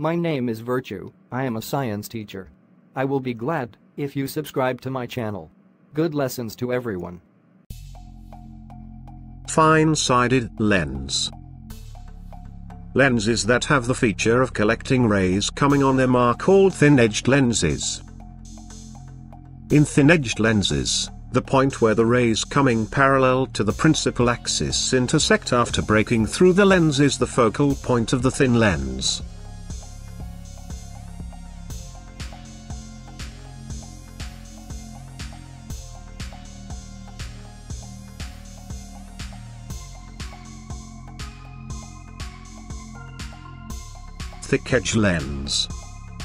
My name is Virtue, I am a science teacher. I will be glad if you subscribe to my channel. Good lessons to everyone. Fine-sided lens. Lenses that have the feature of collecting rays coming on them are called thin-edged lenses. In thin-edged lenses, the point where the rays coming parallel to the principal axis intersect after breaking through the lens is the focal point of the thin lens. Thick-edge lens.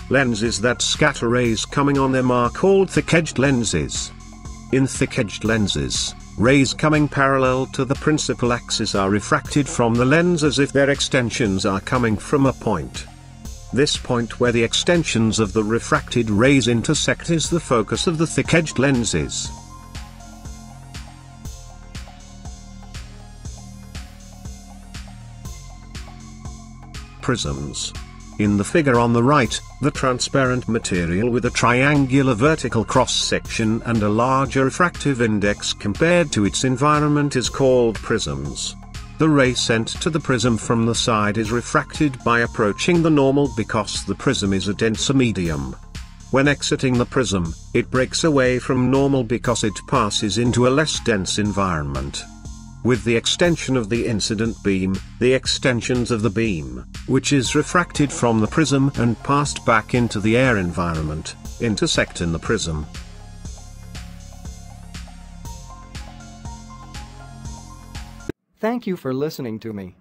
Lenses that scatter rays coming on them are called thick-edged lenses. In thick-edged lenses, rays coming parallel to the principal axis are refracted from the lens as if their extensions are coming from a point. This point where the extensions of the refracted rays intersect is the focus of the thick-edged lenses. Prisms. In the figure on the right, the transparent material with a triangular vertical cross-section and a larger refractive index compared to its environment is called prisms. The ray sent to the prism from the side is refracted by approaching the normal because the prism is a denser medium. When exiting the prism, it breaks away from normal because it passes into a less dense environment. With the extension of the incident beam, the extensions of the beam, which is refracted from the prism and passed back into the air environment, intersect in the prism. Thank you for listening to me.